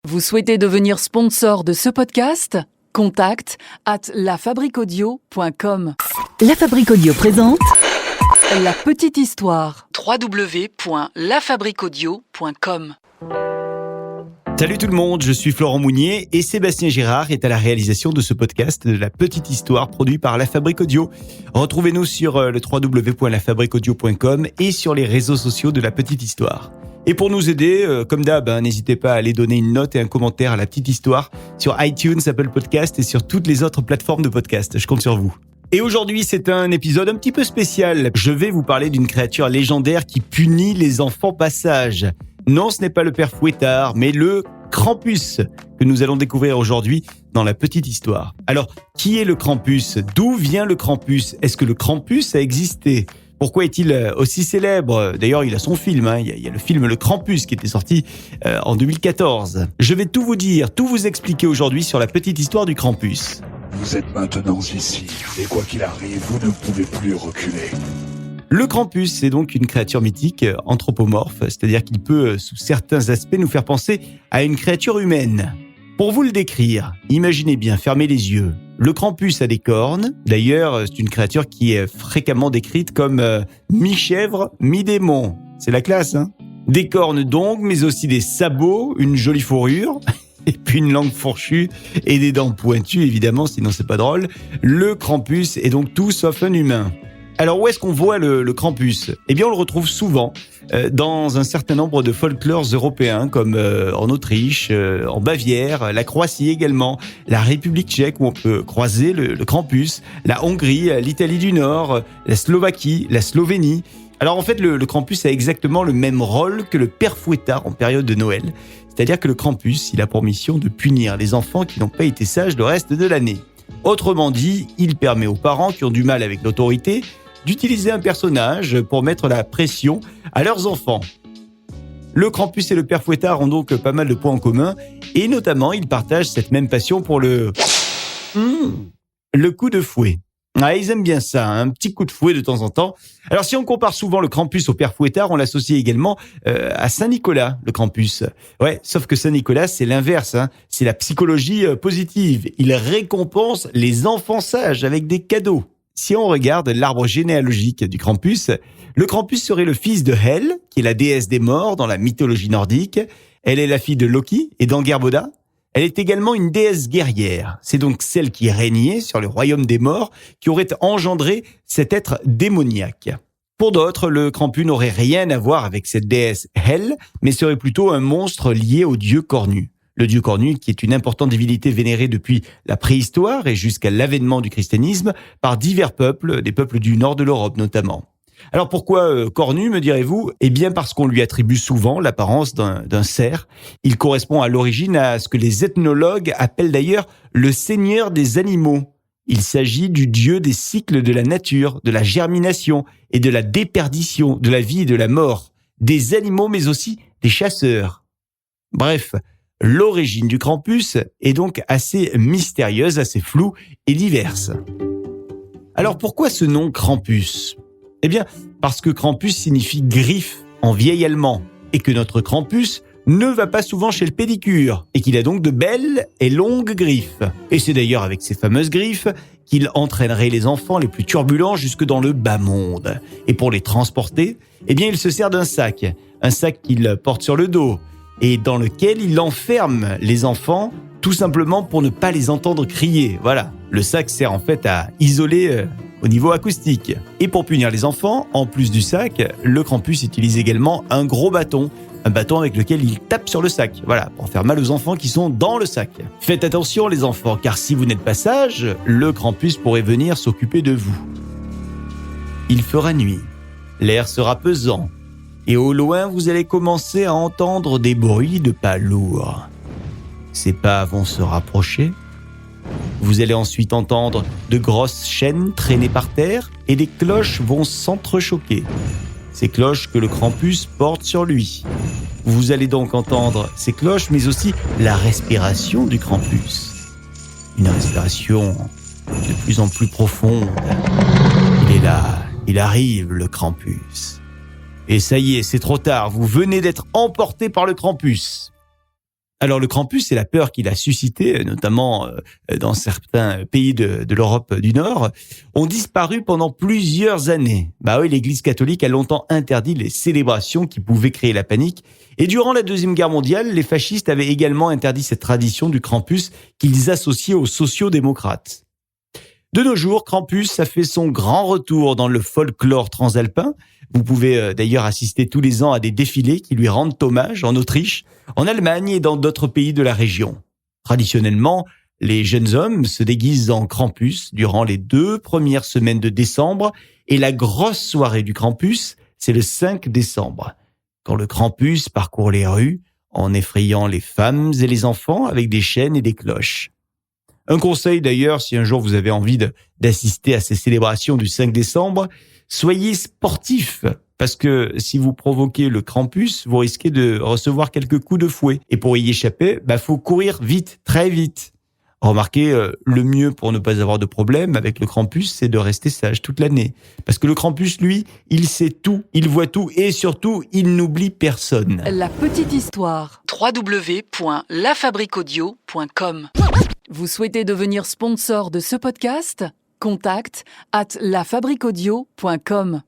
Vous souhaitez devenir sponsor de ce podcast ? Contact @lafabriquaudio.com. La Fabrique Audio présente La petite histoire. www.lafabriquaudio.com. Salut tout le monde, je suis Florent Mounier et Sébastien Girard est à la réalisation de ce podcast de La Petite Histoire produit par La Fabrique Audio. Retrouvez-nous sur le www.lafabriquaudio.com et sur les réseaux sociaux de La Petite Histoire. Et pour nous aider, comme d'hab, n'hésitez pas à aller donner une note et un commentaire à La Petite Histoire sur iTunes, Apple Podcast et sur toutes les autres plateformes de podcast. Je compte sur vous. Et aujourd'hui, c'est un épisode un petit peu spécial. Je vais vous parler d'une créature légendaire qui punit les enfants pas sages. Non, ce n'est pas le père Fouettard, mais le Krampus que nous allons découvrir aujourd'hui dans La Petite Histoire. Alors, qui est le Krampus ? D'où vient le Krampus ? Est-ce que le Krampus a existé ? Pourquoi est-il aussi célèbre ? D'ailleurs, il a son film. Il y a le film Le Krampus qui était sorti en 2014. Je vais tout vous dire, tout vous expliquer aujourd'hui sur la petite histoire du Krampus. Vous êtes maintenant ici, et quoi qu'il arrive, vous ne pouvez plus reculer. Le Krampus, c'est donc une créature mythique anthropomorphe, c'est-à-dire qu'il peut, sous certains aspects, nous faire penser à une créature humaine. Pour vous le décrire, imaginez bien, fermez les yeux. Le Krampus a des cornes. D'ailleurs, c'est une créature qui est fréquemment décrite comme mi-chèvre, mi-démon. C'est la classe, hein ? Des cornes d'ongles, mais aussi des sabots, une jolie fourrure, et puis une langue fourchue et des dents pointues, évidemment, sinon c'est pas drôle. Le Krampus est donc tout sauf un humain. Alors, où est-ce qu'on voit le Krampus ? Eh bien, on le retrouve souvent dans un certain nombre de folklores européens, comme en Autriche, en Bavière, la Croatie également, la République tchèque, où on peut croiser le Krampus, la Hongrie, l'Italie du Nord, la Slovaquie, la Slovénie. Alors, en fait, le Krampus a exactement le même rôle que le père Fouettard en période de Noël. C'est-à-dire que le Krampus, il a pour mission de punir les enfants qui n'ont pas été sages le reste de l'année. Autrement dit, il permet aux parents qui ont du mal avec l'autorité d'utiliser un personnage pour mettre la pression à leurs enfants. Le Krampus et le père Fouettard ont donc pas mal de points en commun, et notamment, ils partagent cette même passion pour le coup de fouet. Ah, ils aiment bien ça, un petit coup de fouet de temps en temps. Alors, si on compare souvent le Krampus au père Fouettard, on l'associe également à Saint-Nicolas, le Krampus. Ouais, sauf que Saint-Nicolas, c'est l'inverse, c'est la psychologie positive. Il récompense les enfants sages avec des cadeaux. Si on regarde l'arbre généalogique du Krampus, le Krampus serait le fils de Hel, qui est la déesse des morts dans la mythologie nordique. Elle est la fille de Loki et d'Angerboda. Elle est également une déesse guerrière. C'est donc celle qui régnait sur le royaume des morts qui aurait engendré cet être démoniaque. Pour d'autres, le Krampus n'aurait rien à voir avec cette déesse Hel, mais serait plutôt un monstre lié au dieu cornu. Le dieu cornu, qui est une importante divinité vénérée depuis la préhistoire et jusqu'à l'avènement du christianisme par divers peuples, des peuples du nord de l'Europe notamment. Alors pourquoi cornu, me direz-vous ? Eh bien parce qu'on lui attribue souvent l'apparence d'un cerf. Il correspond à l'origine à ce que les ethnologues appellent d'ailleurs le seigneur des animaux. Il s'agit du dieu des cycles de la nature, de la germination et de la déperdition, de la vie et de la mort, des animaux mais aussi des chasseurs. Bref, l'origine du Krampus est donc assez mystérieuse, assez floue et diverse. Alors pourquoi ce nom Krampus ? Eh bien, parce que Krampus signifie griffe en vieil allemand et que notre Krampus ne va pas souvent chez le pédicure et qu'il a donc de belles et longues griffes. Et c'est d'ailleurs avec ces fameuses griffes qu'il entraînerait les enfants les plus turbulents jusque dans le bas monde. Et pour les transporter, eh bien, il se sert d'un sac qu'il porte sur le dos, et dans lequel il enferme les enfants, tout simplement pour ne pas les entendre crier. Voilà, le sac sert en fait à isoler au niveau acoustique. Et pour punir les enfants, en plus du sac, le Krampus utilise également un gros bâton, un bâton avec lequel il tape sur le sac, voilà, pour faire mal aux enfants qui sont dans le sac. Faites attention les enfants, car si vous n'êtes pas sages, le Krampus pourrait venir s'occuper de vous. Il fera nuit, l'air sera pesant, et au loin, vous allez commencer à entendre des bruits de pas lourds. Ces pas vont se rapprocher. Vous allez ensuite entendre de grosses chaînes traînées par terre et des cloches vont s'entrechoquer. Ces cloches que le Krampus porte sur lui. Vous allez donc entendre ces cloches, mais aussi la respiration du Krampus. Une respiration de plus en plus profonde. Il est là, il arrive, le Krampus. Et ça y est, c'est trop tard, vous venez d'être emporté par le Krampus. Alors le Krampus et la peur qu'il a suscité, notamment dans certains pays de l'Europe du Nord, ont disparu pendant plusieurs années. Bah oui, l'Église catholique a longtemps interdit les célébrations qui pouvaient créer la panique. Et durant la Deuxième Guerre mondiale, les fascistes avaient également interdit cette tradition du Krampus qu'ils associaient aux sociaux-démocrates. De nos jours, Krampus a fait son grand retour dans le folklore transalpin. Vous pouvez d'ailleurs assister tous les ans à des défilés qui lui rendent hommage en Autriche, en Allemagne et dans d'autres pays de la région. Traditionnellement, les jeunes hommes se déguisent en Krampus durant les 2 premières semaines de décembre et la grosse soirée du Krampus, c'est le 5 décembre, quand le Krampus parcourt les rues en effrayant les femmes et les enfants avec des chaînes et des cloches. Un conseil d'ailleurs, si un jour vous avez envie d'assister à ces célébrations du 5 décembre, soyez sportif, parce que si vous provoquez le Krampus, vous risquez de recevoir quelques coups de fouet. Et pour y échapper, faut courir vite, très vite. Remarquez, le mieux pour ne pas avoir de problème avec le Krampus, c'est de rester sage toute l'année. Parce que le Krampus, lui, il sait tout, il voit tout et surtout, il n'oublie personne. La petite histoire. www.lafabriquaudio.com. Vous souhaitez devenir sponsor de ce podcast ? Contact @lafabriquaudio.com.